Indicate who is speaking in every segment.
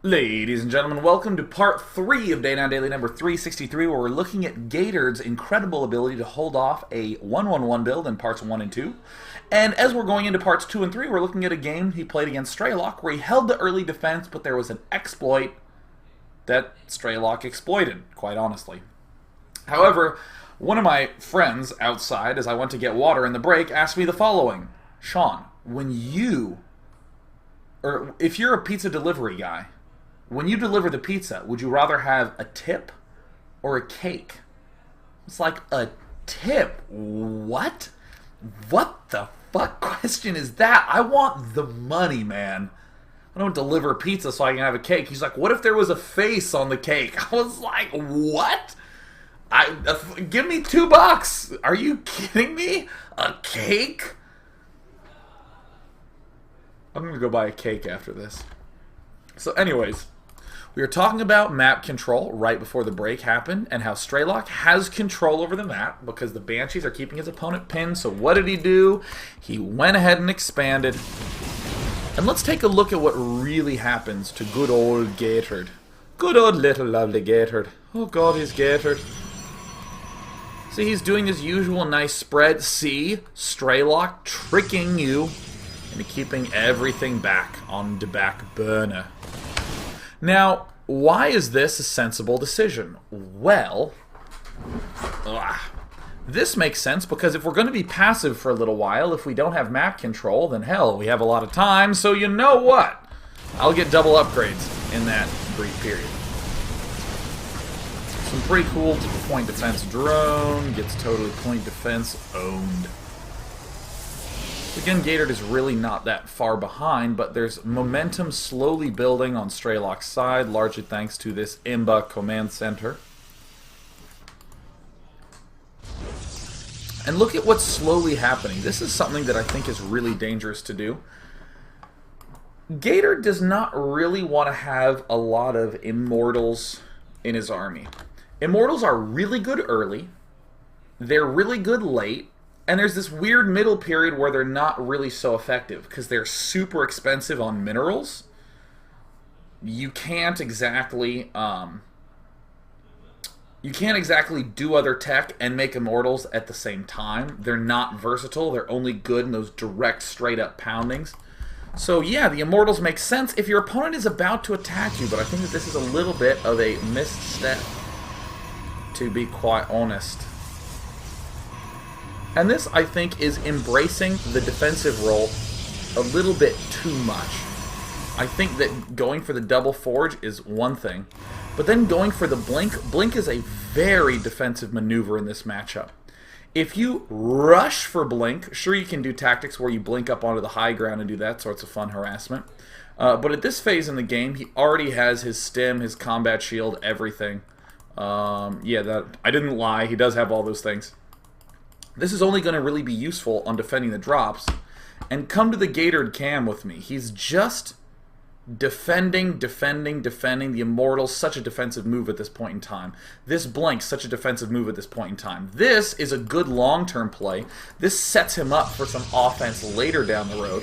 Speaker 1: Ladies and gentlemen, welcome to part 3 of Day 9 Daily number 363, where we're looking at Gatored's incredible ability to hold off a 1-1-1 build in parts 1 and 2. And as we're going into parts 2 and 3, we're looking at a game he played against Straylock, where he held the early defense, but there was an exploit that Straylock exploited, quite honestly. However, one of my friends outside, as I went to get water in the break, asked me the following: Sean, if you're a pizza delivery guy, when you deliver the pizza, would you rather have a tip or a cake? It's like, a tip? What? What the fuck question is that? I want the money, man. I don't deliver pizza so I can have a cake. He's like, what if there was a face on the cake? I was like, what? Give me $2. Are you kidding me? A cake? I'm going to go buy a cake after this. So anyways, we were talking about map control right before the break happened, and how Straylock has control over the map because the Banshees are keeping his opponent pinned. So what did he do? He went ahead and expanded. And let's take a look at what really happens to good old Gatored. Good old little lovely Gatored. Oh god, he's Gatored. See, he's doing his usual nice spread. See, Straylock tricking you into keeping everything back on the back burner. Now, why is this a sensible decision? Well, this makes sense because if we're going to be passive for a little while, if we don't have map control, then hell, we have a lot of time, so you know what? I'll get double upgrades in that brief period. Some pretty cool point defense drone, gets totally point defense owned. Again, Gatored is really not that far behind, but there's momentum slowly building on Straylock's side, largely thanks to this IMBA command center. And look at what's slowly happening. This is something that I think is really dangerous to do. Gatored does not really want to have a lot of Immortals in his army. Immortals are really good early, they're really good late, and there's this weird middle period where they're not really so effective because they're super expensive on minerals. You can't exactly do other tech and make immortals at the same time. They're not versatile. They're only good in those direct, straight-up poundings. So yeah, the immortals make sense if your opponent is about to attack you, but I think that this is a little bit of a misstep, to be quite honest. And this, I think, is embracing the defensive role a little bit too much. I think that going for the double forge is one thing, but then going for the blink is a very defensive maneuver in this matchup. If you rush for blink, sure, you can do tactics where you blink up onto the high ground and do that sorts of fun harassment. But at this phase in the game, he already has his stim, his combat shield, everything. Yeah, I didn't lie. He does have all those things. This is only going to really be useful on defending the drops. And come to the Gatored cam with me. He's just defending. The Immortal's such a defensive move at this point in time. This Blink's such a defensive move at this point in time. This is a good long-term play. This sets him up for some offense later down the road.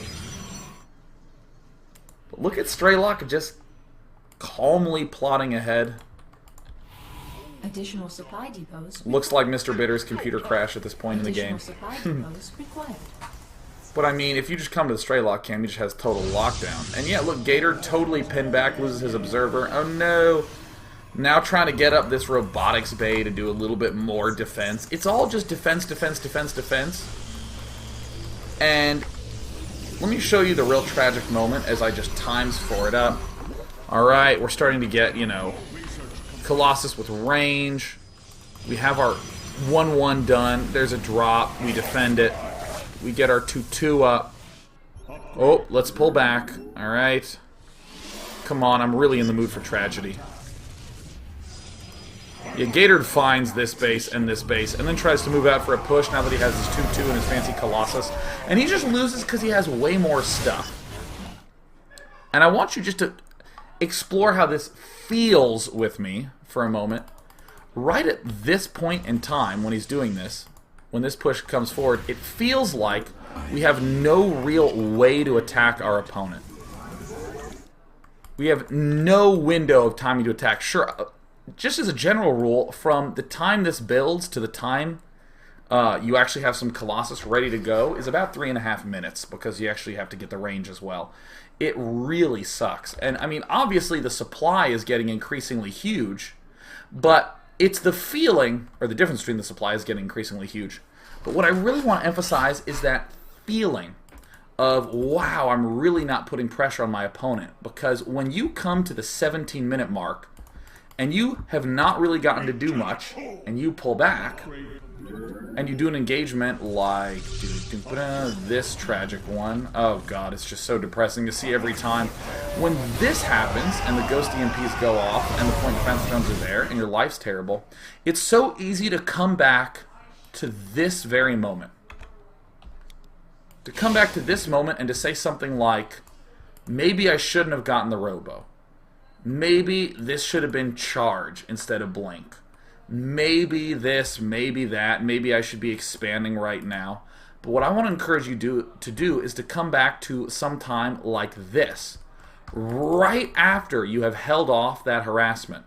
Speaker 1: But look at Straylock just calmly plodding ahead.
Speaker 2: Additional supply depots.
Speaker 1: Looks like Mr. Bitter's computer crashed at this point in the game. But I mean, if you just come to the Straylock cam, he just has total lockdown. And yeah, look, Gatored totally pinned back, loses his observer. Oh no! Now trying to get up this robotics bay to do a little bit more defense. It's all just defense. And let me show you the real tragic moment as I just times 4 it up. Alright, we're starting to get, you know, Colossus with range. We have our 1-1 done. There's a drop. We defend it. We get our 2-2 up. Oh, let's pull back. Alright. Come on, I'm really in the mood for tragedy. Yeah, Gatored finds this base and then tries to move out for a push now that he has his 2-2 and his fancy Colossus. And he just loses because he has way more stuff. And I want you just to explore how this feels with me for a moment. Right at this point in time when he's doing this, when this push comes forward, it feels like we have no real way to attack our opponent. We have no window of timing to attack. Sure, just as a general rule, from the time this builds to the time you actually have some Colossus ready to go is about 3.5 minutes, because you actually have to get the range as well. It really sucks. And I mean, obviously the supply is getting increasingly huge, but it's the feeling, or the difference between the supply is getting increasingly huge. But what I really want to emphasize is that feeling of, wow, I'm really not putting pressure on my opponent. Because when you come to the 17-minute mark and you have not really gotten to do much, and you pull back, and you do an engagement like this tragic one. Oh god, it's just so depressing to see every time. When this happens, and the Ghost EMPs go off, and the point defense drones are there, and your life's terrible, it's so easy to come back to this very moment. To come back to this moment and to say something like, maybe I shouldn't have gotten the Robo. Maybe this should have been Charge instead of Blink. Maybe this, maybe that, maybe I should be expanding right now. But what I want to encourage you to do is to come back to some time like this, right after you have held off that harassment.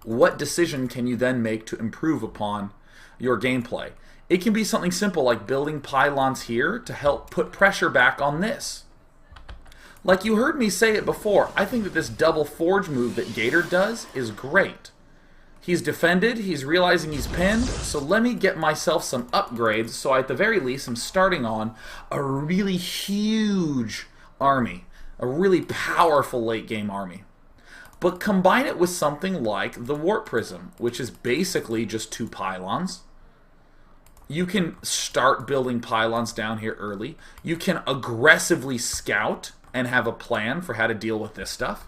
Speaker 1: What decision can you then make to improve upon your gameplay? It can be something simple like building pylons here to help put pressure back on this. Like you heard me say it before, I think that this double forge move that Gatored does is great. He's defended, he's realizing he's pinned, so let me get myself some upgrades so I, at the very least, am starting on a really huge army. A really powerful late game army. But combine it with something like the Warp Prism, which is basically just 2 pylons. You can start building pylons down here early. You can aggressively scout and have a plan for how to deal with this stuff.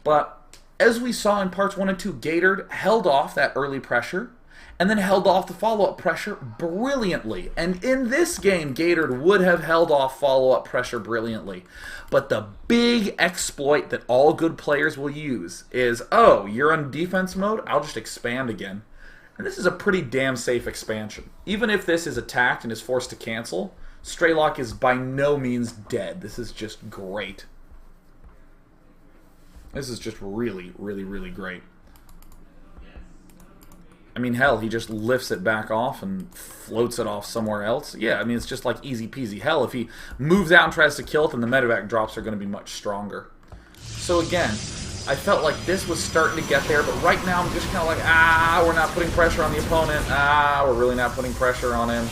Speaker 1: But as we saw in parts 1 and 2, Gatored held off that early pressure and then held off the follow-up pressure brilliantly. And in this game, Gatored would have held off follow-up pressure brilliantly. But the big exploit that all good players will use is, oh, you're on defense mode? I'll just expand again. And this is a pretty damn safe expansion. Even if this is attacked and is forced to cancel, Straylock is by no means dead. This is just great. This is just really, really, really great. I mean, hell, he just lifts it back off and floats it off somewhere else. Yeah, I mean, it's just like easy peasy. Hell, if he moves out and tries to kill it, then the medevac drops are going to be much stronger. So again, I felt like this was starting to get there, but right now I'm just kind of like, we're not putting pressure on the opponent. We're really not putting pressure on him.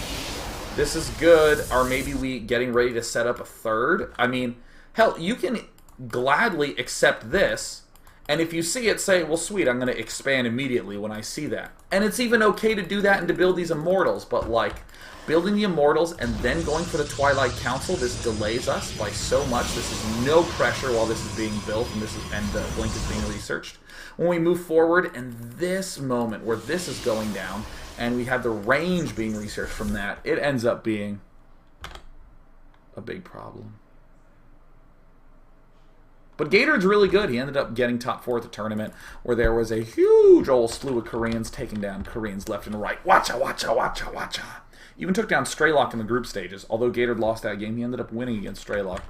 Speaker 1: This is good. Or maybe we getting ready to set up a third. I mean, hell, you can gladly accept this, and if you see it, say, well, sweet, I'm going to expand immediately when I see that. And it's even okay to do that and to build these Immortals, but like, building the Immortals and then going for the Twilight Council, this delays us by so much. This is no pressure while this is being built and Blink is being researched. When we move forward, and this moment where this is going down, and we have the range being researched from that, it ends up being a big problem. But Gatored's really good. He ended up getting top 4 at the tournament, where there was a huge old slew of Koreans taking down Koreans left and right. Watcha, watcha, watcha, watcha. Even took down Straylock in the group stages. Although Gatored lost that game, he ended up winning against Straylock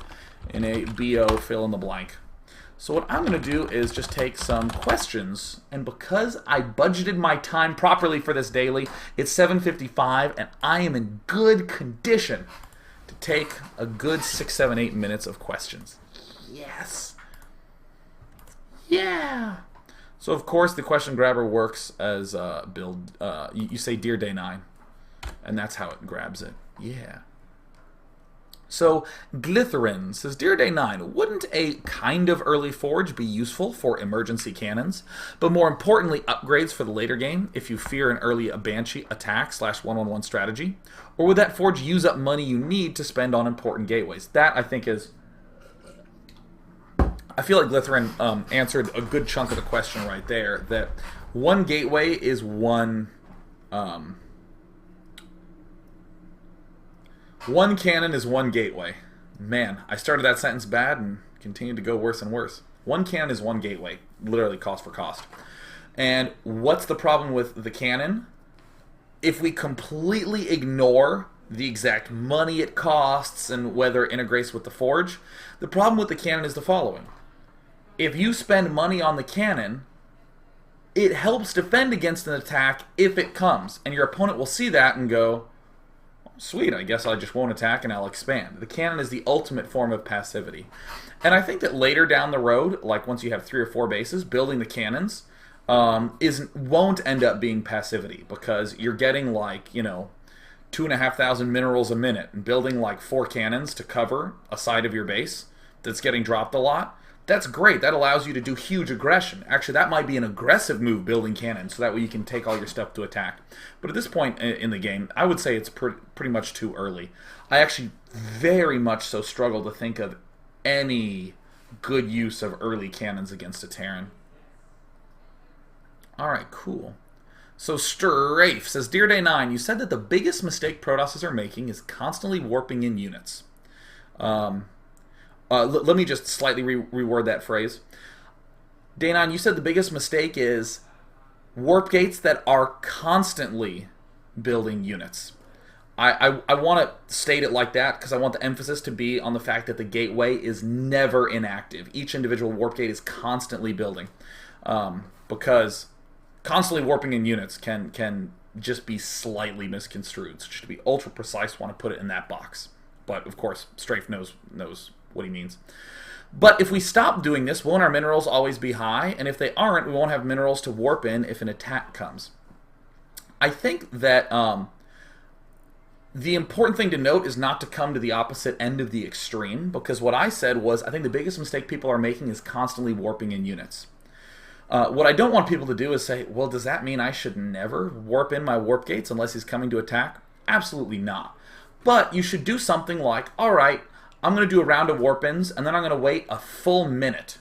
Speaker 1: in a BO fill in the blank. So what I'm going to do is just take some questions, and because I budgeted my time properly for this daily, it's 7:55, and I am in good condition to take a good 6, 7, 8 minutes of questions. Yes! Yeah! So of course the question grabber works as build, you say Dear Day 9, and that's how it grabs it. Yeah. So, Glytherin says, Dear Day 9, wouldn't a kind of early forge be useful for emergency cannons, but more importantly, upgrades for the later game if you fear an early Banshee attack / 1-1-1 strategy? Or would that forge use up money you need to spend on important gateways? That, I think, is... I feel like Glytherin answered a good chunk of the question right there, that one gateway is one... one cannon is one gateway. Man, I started that sentence bad and continued to go worse and worse. One cannon is one gateway, literally cost for cost. And what's the problem with the cannon? If we completely ignore the exact money it costs and whether it integrates with the forge. The problem with the cannon is the following. If you spend money on the cannon, it helps defend against an attack if it comes. And your opponent will see that and go, sweet, I guess I just won't attack and I'll expand. The cannon is the ultimate form of passivity. And I think that later down the road, like once you have 3 or 4 bases, building the cannons won't end up being passivity, because you're getting like, 2,500 minerals a minute, and building like 4 cannons to cover a side of your base that's getting dropped a lot. That's great. That allows you to do huge aggression. Actually, that might be an aggressive move, building cannons, so that way you can take all your stuff to attack. But at this point in the game, I would say it's pretty much too early. I actually very much so struggle to think of any good use of early cannons against a Terran. Alright, cool. So Strafe says, Dear Day 9, you said that the biggest mistake Protosses are making is constantly warping in units. Let me just slightly reword that phrase. Day 9, you said the biggest mistake is warp gates that are constantly building units. I want to state it like that because I want the emphasis to be on the fact that the gateway is never inactive. Each individual warp gate is constantly building. Because constantly warping in units can just be slightly misconstrued. So just to be ultra precise, want to put it in that box. But of course, Strafe knows what he means. But if we stop doing this, won't our minerals always be high? And if they aren't, we won't have minerals to warp in if an attack comes. I think that the important thing to note is not to come to the opposite end of the extreme, because what I said was I think the biggest mistake people are making is constantly warping in units. What I don't want people to do is say, well, does that mean I should never warp in my warp gates unless he's coming to attack? Absolutely not. But you should do something like, all right, I'm going to do a round of warp-ins, and then I'm going to wait a full minute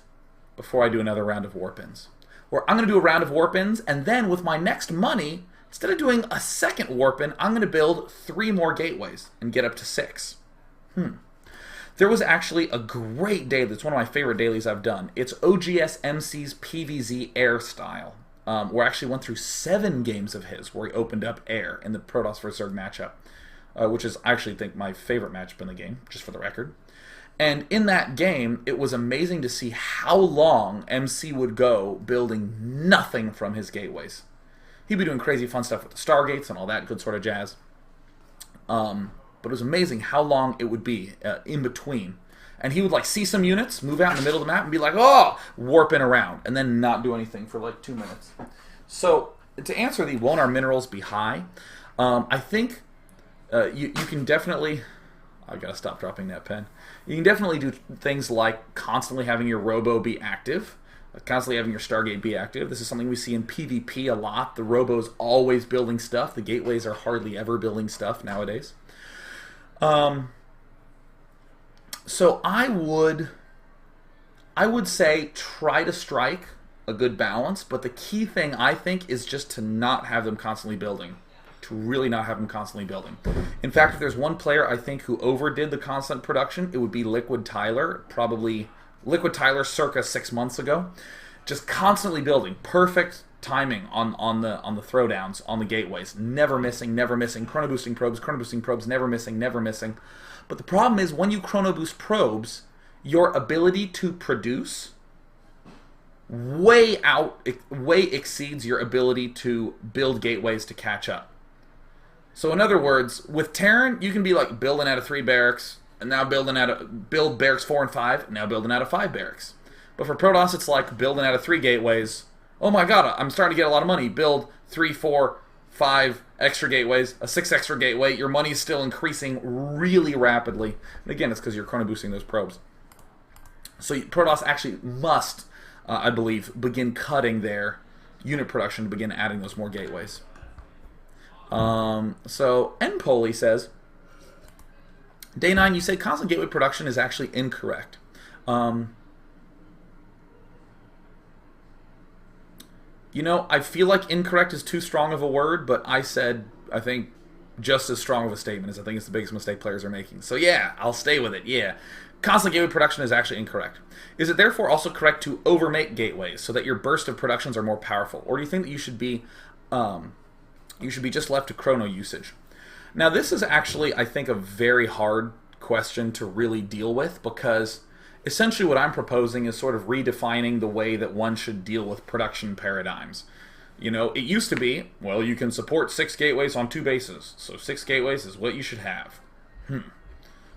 Speaker 1: before I do another round of warp-ins. Or I'm going to do a round of warp-ins, and then with my next money, instead of doing a second warp-in, I'm going to build 3 more gateways and get up to 6. There was actually a great daily. It's one of my favorite dailies I've done. It's OGS MC's PVZ Air style, where I actually went through 7 games of his, where he opened up Air in the Protoss vs. Zerg matchup. Which is, I actually think, my favorite matchup in the game, just for the record. And in that game, it was amazing to see how long MC would go building nothing from his gateways. He'd be doing crazy fun stuff with the Stargates and all that good sort of jazz. But it was amazing how long it would be in between. And he would like see some units, move out in the middle of the map, and be like, oh, warp in around, and then not do anything for like 2 minutes. So, to answer the won't our minerals be high, I think... You can definitely... I've got to stop dropping that pen. You can definitely do things like constantly having your Robo be active, constantly having your Stargate be active. This is something we see in PvP a lot. The Robo's always building stuff. The gateways are hardly ever building stuff nowadays. So I would say try to strike a good balance, but the key thing, I think, is just to not have them constantly building. To really not have them constantly building. In fact, if there's one player I think who overdid the constant production, it would be Liquid Tyler. Probably Liquid Tyler circa 6 months ago. Just constantly building. Perfect timing on the throwdowns, on the gateways. Never missing, never missing. Chrono boosting probes, never missing, never missing. But the problem is when you chrono boost probes, your ability to produce way exceeds your ability to build gateways to catch up. So in other words, with Terran, you can be like building out of 3 barracks, and now build barracks 4 and 5, and now building out of 5 barracks. But for Protoss, it's like building out of 3 gateways. Oh my god, I'm starting to get a lot of money. Build 3, 4, 5 extra gateways, a 6 extra gateway. Your money's still increasing really rapidly. And again, it's because you're chrono boosting those probes. So Protoss actually must, I believe, begin cutting their unit production to begin adding those more gateways. So Npoli says, Day 9, you say constant gateway production is actually incorrect. I feel like incorrect is too strong of a word, but I said, I think, just as strong of a statement as I think it's the biggest mistake players are making. So yeah, I'll stay with it, yeah. Constant gateway production is actually incorrect. Is it therefore also correct to overmake gateways so that your burst of productions are more powerful? Or do you think that you should be just left to chrono usage? Now, this is actually, I think, a very hard question to really deal with because essentially what I'm proposing is sort of redefining the way that one should deal with production paradigms. You know, it used to be, well, you can support 6 gateways on 2 bases, so 6 gateways is what you should have.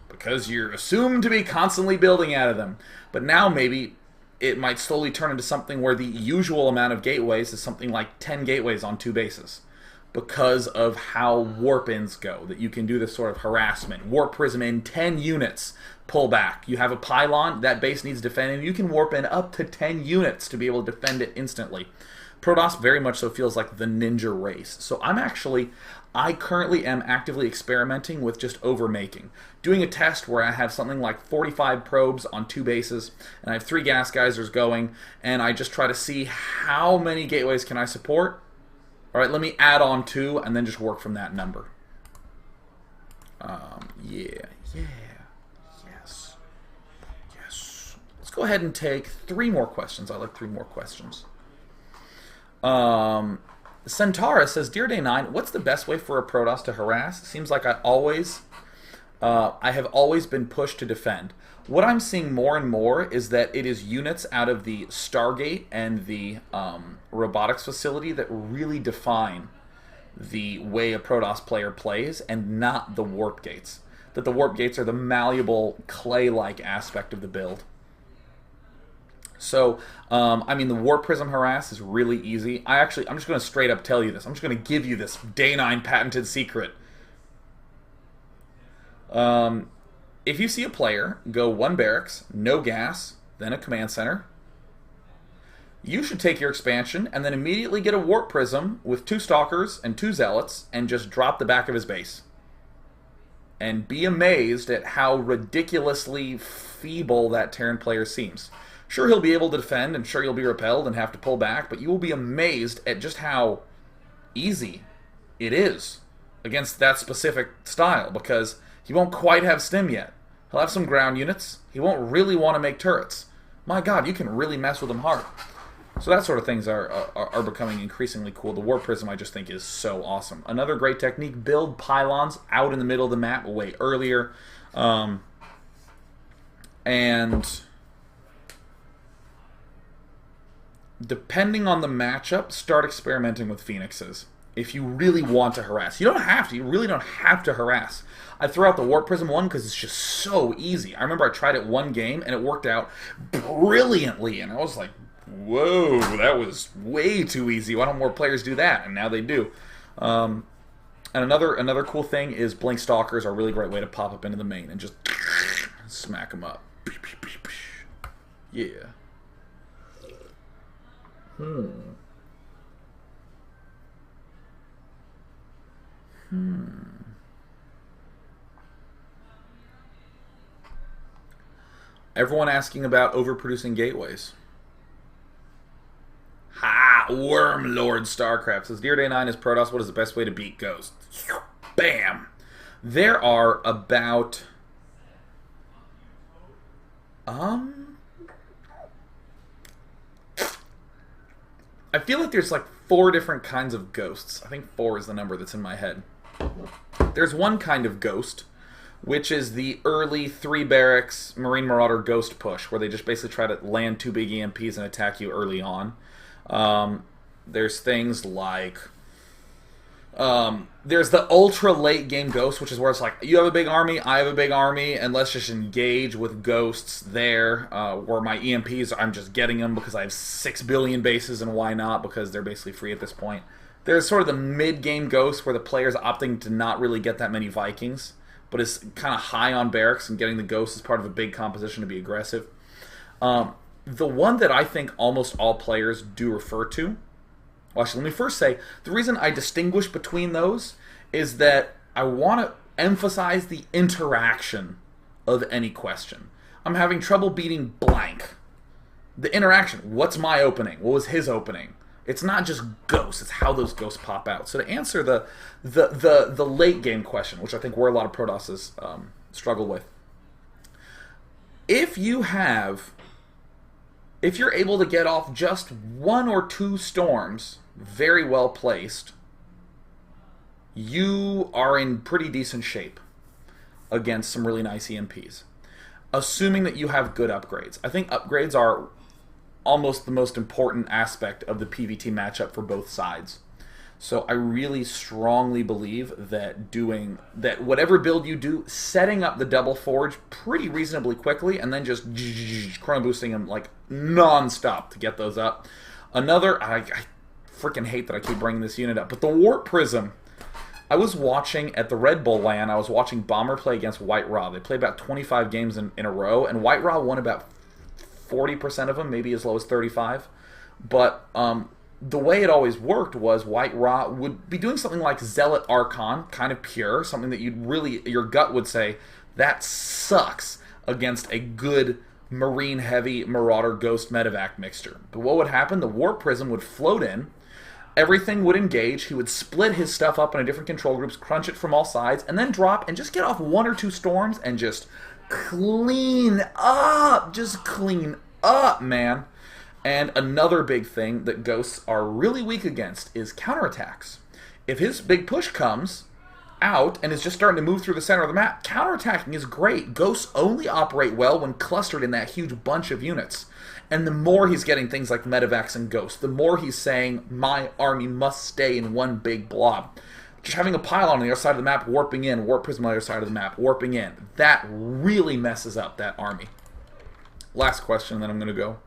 Speaker 1: Because you're assumed to be constantly building out of them. But now maybe it might slowly turn into something where the usual amount of gateways is something like 10 gateways on 2 bases. Because of how warp-ins go, that you can do this sort of harassment. Warp prism in 10 units, pull back. You have a pylon, that base needs defending. You can warp in up to 10 units to be able to defend it instantly. Protoss very much so feels like the ninja race. So I currently am actively experimenting with just overmaking. Doing a test where I have something like 45 probes on 2 bases, and I have 3 gas geysers going, and I just try to see how many gateways can I support. All right, let me add on 2 and then just work from that number. Yes. Let's go ahead and take 3 more questions. I like 3 more questions. Centaura says, Dear Day 9, what's the best way for a Protoss to harass? It seems like I have always been pushed to defend. What I'm seeing more and more is that it is units out of the Stargate and the robotics facility that really define the way a Protoss player plays, and not the warp gates. That the warp gates are the malleable, clay-like aspect of the build. So, I mean, the warp prism harass is really easy. I'm just going to straight up tell you this. I'm just going to give you this Day 9 patented secret. If you see a player go 1 barracks, no gas, then a command center, you should take your expansion and then immediately get a warp prism with 2 stalkers and 2 zealots and just drop the back of his base. And be amazed at how ridiculously feeble that Terran player seems. Sure, he'll be able to defend, and sure, he'll be repelled and have to pull back, but you will be amazed at just how easy it is against that specific style, because he won't quite have stim yet. He'll have some ground units. He won't really want to make turrets. My God, you can really mess with him hard. So that sort of things are becoming increasingly cool. The Warp Prism, I just think, is so awesome. Another great technique, build pylons out in the middle of the map way earlier. And depending on the matchup, start experimenting with Phoenixes. If you really want to harass. You don't have to. You really don't have to harass. I threw out the Warp Prism one because it's just so easy. I remember I tried it 1 game, and it worked out brilliantly. And I was like, whoa, that was way too easy. Why don't more players do that? And now they do. And another cool thing is Blink Stalkers are a really great way to pop up into the main and just smack them up. Yeah. Everyone asking about overproducing gateways. Ha! Worm Lord Starcraft says, Dear Day 9 is Protoss. What is the best way to beat Ghost? Bam! There are about... I feel like there's like 4 different kinds of ghosts. I think 4 is the number that's in my head. There's one kind of ghost, which is the early 3 barracks Marine Marauder ghost push, where they just basically try to land 2 big EMPs and attack you early on. There's things like... there's the ultra late game ghost, which is where it's like, you have a big army, I have a big army, and let's just engage with ghosts there, where my EMPs, I'm just getting them because I have 6 billion bases, and why not, because they're basically free at this point. There's sort of the mid-game ghost where the player's opting to not really get that many Vikings, but is kind of high on barracks, and getting the ghost is part of a big composition to be aggressive. The one that I think almost all players do refer to, well, actually, let me first say, the reason I distinguish between those is that I want to emphasize the interaction of any question. I'm having trouble beating blank. The interaction. What's my opening? What was his opening? It's not just ghosts. It's how those ghosts pop out. So to answer the late game question, which I think where a lot of Protosses struggle with, if you're able to get off just 1 or 2 storms very well placed, you are in pretty decent shape against some really nice EMPs. Assuming that you have good upgrades. I think upgrades are almost the most important aspect of the PvT matchup for both sides. So I really strongly believe that whatever build you do, setting up the double forge pretty reasonably quickly, and then just chrono boosting them like non-stop to get those up. Another, I freaking hate that I keep bringing this unit up, but the Warp Prism. I was watching at the Red Bull LAN, I was watching Bomber play against White Raw. They played about 25 games in a row, and White Raw won about 40% of them, maybe as low as 35. But the way it always worked was White Raw would be doing something like Zealot Archon, kind of pure, something that your gut would say, that sucks against a good Marine Heavy Marauder Ghost Medevac mixture. But what would happen? The Warp Prism would float in, everything would engage, he would split his stuff up into different control groups, crunch it from all sides, and then drop and just get off 1 or 2 storms and just clean up. Just clean up, man. And another big thing that ghosts are really weak against is counterattacks. If his big push comes out and is just starting to move through the center of the map, counterattacking is great. Ghosts only operate well when clustered in that huge bunch of units. And the more he's getting things like medevacs and ghosts, the more he's saying, my army must stay in one big blob. Just having a pylon on the other side of the map, warping in, Warp Prism on the other side of the map, warping in. That really messes up that army. Last question, then I'm going to go.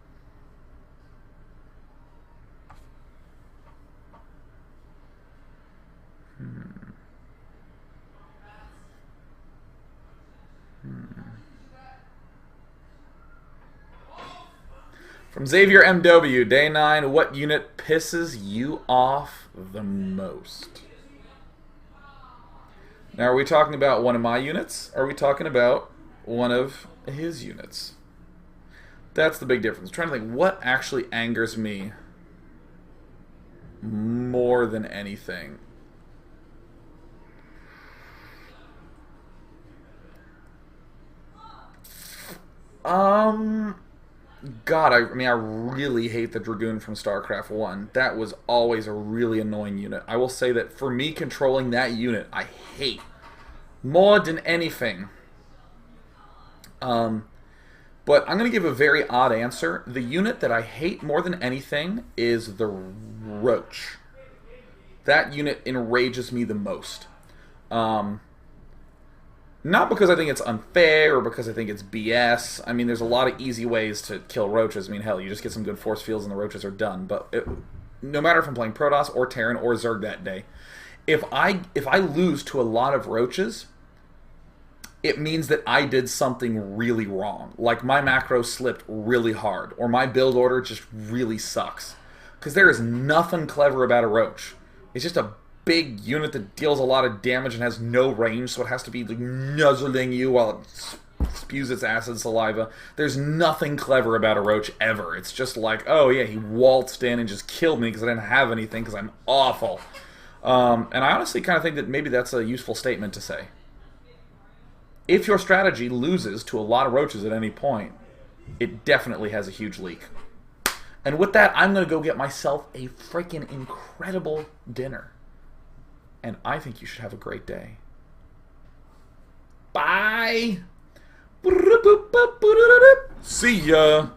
Speaker 1: From Xavier MW, Day 9, what unit pisses you off the most? Now, are we talking about one of my units? Or are we talking about one of his units? That's the big difference. I'm trying to think what actually angers me more than anything. God, I mean, I really hate the Dragoon from StarCraft 1. That was always a really annoying unit. I will say that for me, controlling that unit, I hate more than anything. But I'm going to give a very odd answer. The unit that I hate more than anything is the Roach. That unit enrages me the most. Not because I think it's unfair or because I think it's BS. I mean, there's a lot of easy ways to kill roaches. I mean, hell, you just get some good force fields and the roaches are done. But no matter if I'm playing Protoss or Terran or Zerg that day, if I lose to a lot of roaches, it means that I did something really wrong. Like my macro slipped really hard, or my build order just really sucks. Because there is nothing clever about a roach. It's just a big unit that deals a lot of damage and has no range, so it has to be like nuzzling you while it spews its acid saliva. There's nothing clever about a roach ever. It's just like, oh yeah, he waltzed in and just killed me because I didn't have anything because I'm awful. And I honestly kind of think that maybe that's a useful statement to say. If your strategy loses to a lot of roaches at any point, it definitely has a huge leak. And with that, I'm going to go get myself a freaking incredible dinner. And I think you should have a great day. Bye! See ya!